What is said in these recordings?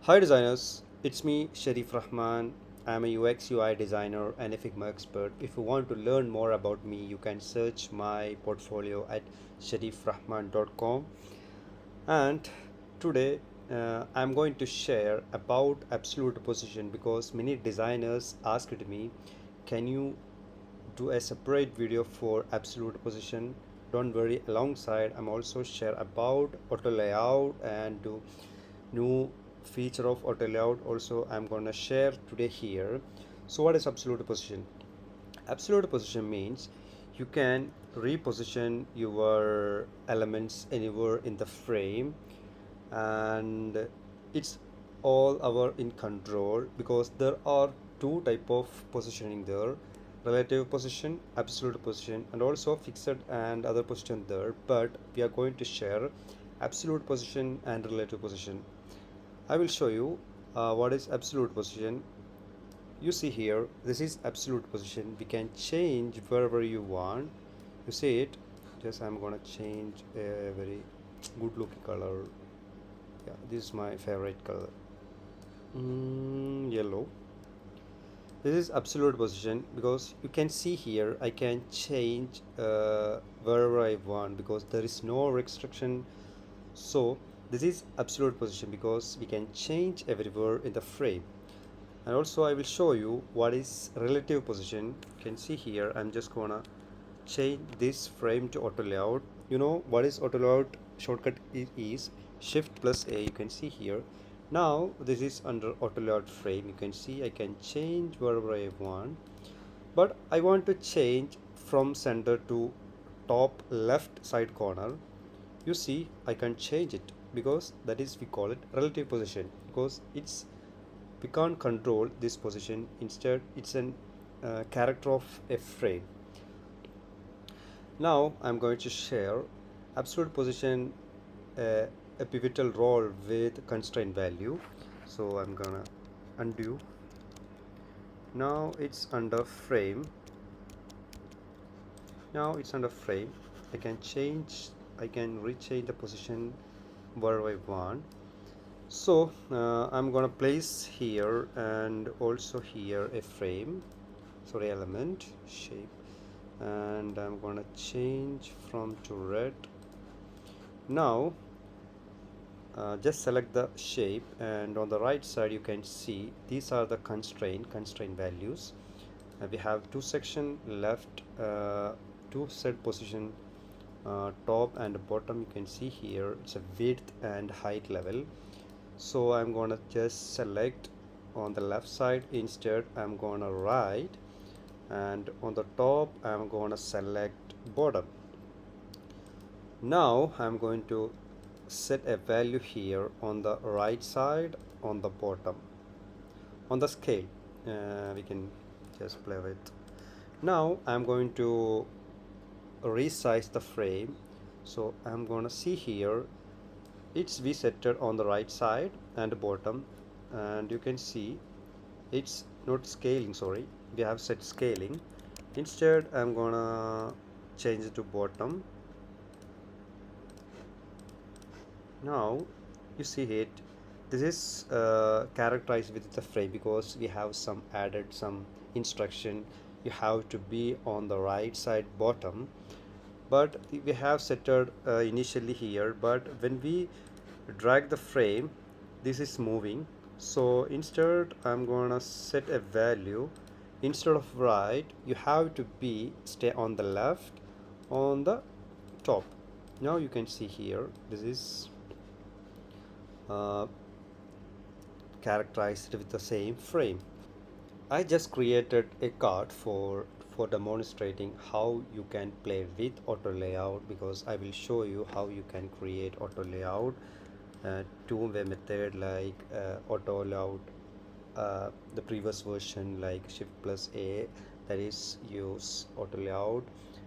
Hi designers, it's me Sharif Rahman. I'm a UX UI designer and a Figma expert. If you want to learn more about me, you can search my portfolio at sharifrahman.com. And today I'm going to share about absolute position because many designers asked me, can you do a separate video for absolute position? Don't worry, alongside I'm also share about auto layout and do new feature of auto layout also I'm gonna share today here. So what is absolute position? Absolute position means you can reposition your elements anywhere in the frame, and it's all our in control because there are two type of positioning there: relative position, absolute position, and also fixed and other position there. But we are going to share absolute position and relative position. I will show you what is absolute position. You see here, this is absolute position. We can change wherever you want. You see it? Just I'm gonna change a very good looking color. Yeah, this is my favorite color. Yellow. This is absolute position because you can see here I can change wherever I want because there is no restriction. So this is absolute position because we can change everywhere in the frame. And also I will show you what is relative position. You can see here I'm just gonna change this frame to auto layout. You know what is auto layout shortcut is shift plus A. You can see here. Now this is under auto layout frame. You can see I can change wherever I want, but I want to change from center to top left side corner. You see I can change it because that is we call it relative position because it's we can't control this position. Instead it's an character of a frame. Now I'm going to share absolute position, uh, a pivotal role with constraint value. So I'm gonna undo. Now it's under frame. Now it's under frame. I can change, I can rechange the position wherever I want. So I'm gonna place here and also here a frame, sorry, element shape, and I'm gonna change from to red. Now just select the shape, and on the right side you can see these are the constraint values. We have two section left, two set position, top and bottom. You can see here it's a width and height level. So I'm gonna just select on the left side. Instead I'm gonna right, and on the top I'm gonna select bottom. Now I'm going to set a value here on the right side, on the bottom, on the scale. We can just play with. Now I'm going to resize the frame. So I'm gonna see here it's v centered on the right side and bottom, and you can see it's not scaling, sorry, we have set scaling. Instead I'm gonna change it to bottom. Now you see it, this is characterized with the frame because we have some added some instruction. You have to be on the right side bottom, but we have set it initially here, but when we drag the frame this is moving. So instead I'm gonna set a value. Instead of right, you have to be stay on the left, on the top. Now you can see here this is uh, characterized with the same frame. I just created a card for demonstrating how you can play with auto layout because I will show you how you can create auto layout two-way method like auto layout, the previous version like shift plus A, that is use auto layout.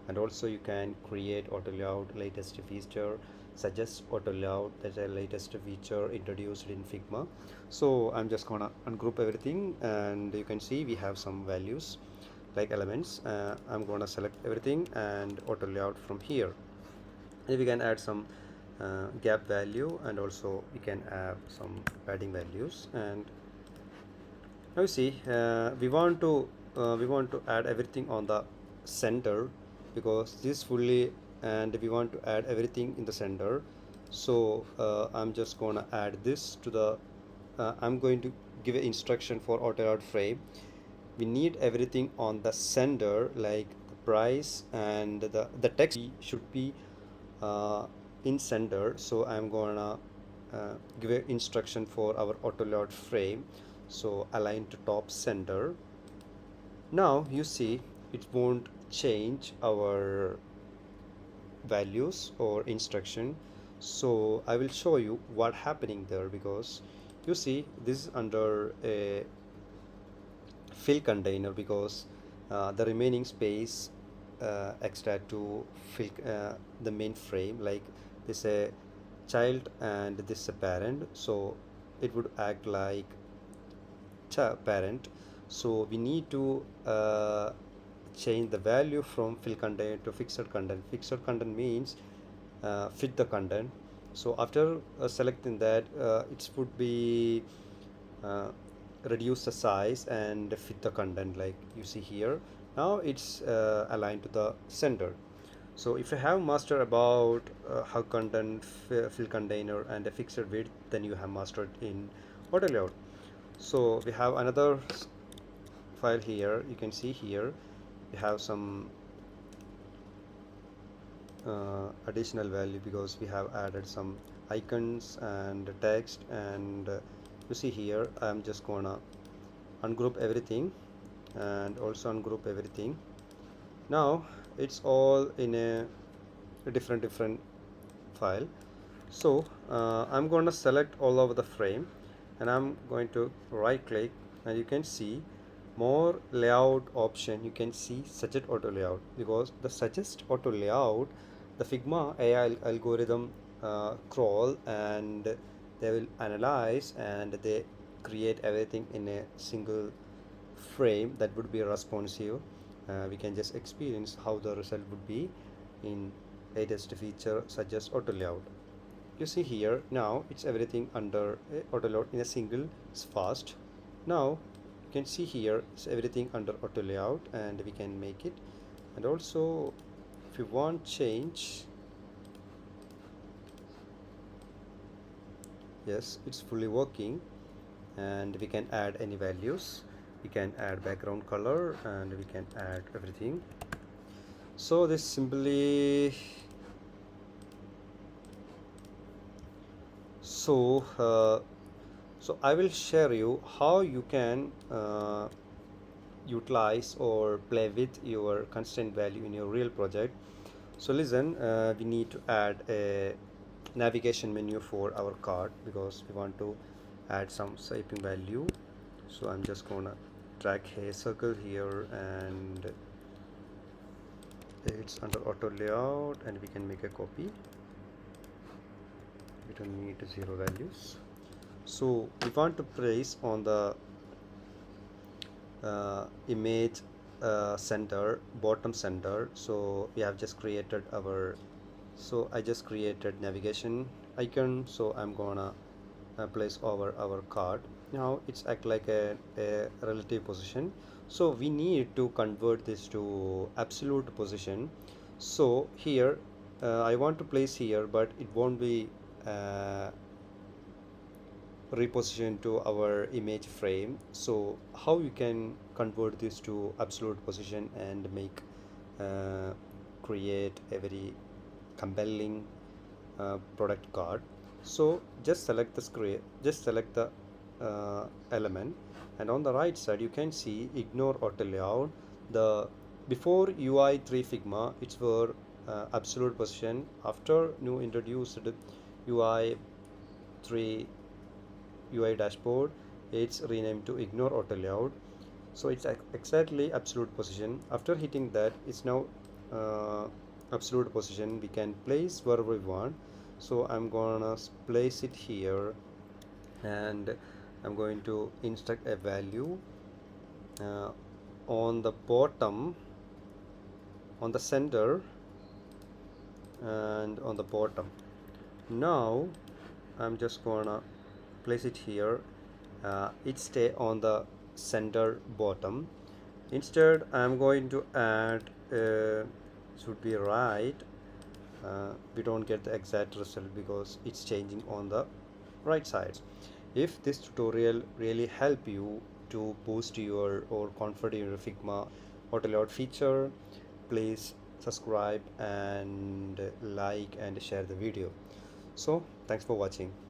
And also you can create auto layout latest feature, suggest auto layout, that's a latest feature introduced in Figma. So I'm just gonna ungroup everything, and you can see we have some values like elements. I'm gonna select everything and auto layout from here, and we can add some gap value, and also we can have some padding values. And now you see, we want to add everything on the center, because this fully, and we want to add everything in the center. So I'm just gonna add this to the I'm going to give an instruction for auto layout frame. We need everything on the center, like the price, and the text should be uh, in center. So I'm gonna give an instruction for our auto layout frame, so align to top center. Now you see, it won't change our values or instruction. So I will show you what happening there, because you see this is under a fill container, because the remaining space extra to fill the main frame, like this a child and this a parent, so it would act like parent. So we need to change the value from fill content to fixed content. Fixed content means fit the content. So after selecting that, it would be uh, reduce the size and fit the content, like you see here. Now it's aligned to the center. So if you have mastered about how content fill container and a fixed width, then you have mastered in auto layout. So we have another file here. You can see here we have some additional value, because we have added some icons and text. And you see here, I'm just gonna ungroup everything and also ungroup everything. Now it's all in a different file. So I'm going to select all over the frame, and I'm going to right click, and you can see more layout option. You can see suggest auto layout, because the suggest auto layout, the Figma AI algorithm crawl, and they will analyze and they create everything in a single frame that would be responsive. We can just experience how the result would be in latest feature such as auto layout. You see here, now it's everything under auto layout in a single. It's fast. Now you can see here it's everything under auto layout, and we can make it. And also if you want change, yes, it's fully working, and we can add any values. We can add background color, and we can add everything. So this simply, so so I will share you how you can utilize or play with your constraint value in your real project. So listen, we need to add a navigation menu for our card, because we want to add some shaping value. So I'm just gonna drag a circle here, and it's under auto layout, and we can make a copy. We don't need zero values. So we want to place on the image center, bottom center. So we have just created our, so I just created navigation icon. So I'm gonna place over our card. Now it's act like a relative position. So we need to convert this to absolute position. So here I want to place here, but it won't be reposition to our image frame. So how you can convert this to absolute position and make create a very compelling product card. So just select the screen, just select the element, and on the right side you can see ignore auto layout. The before UI 3 Figma, it's for absolute position. After new introduced UI 3 UI dashboard, it's renamed to ignore auto layout. So it's exactly absolute position. After hitting that, it's now absolute position. We can place wherever we want. So I'm gonna place it here, and I'm going to instruct a value uh, on the bottom, on the center, and on the bottom. Now I'm just gonna place it here. It stay on the center bottom. Instead I'm going to add should be right. We don't get the exact result because it's changing on the right side. If this tutorial really help you to boost your or confidence in your Figma auto layout feature, please subscribe and like and share the video. So thanks for watching.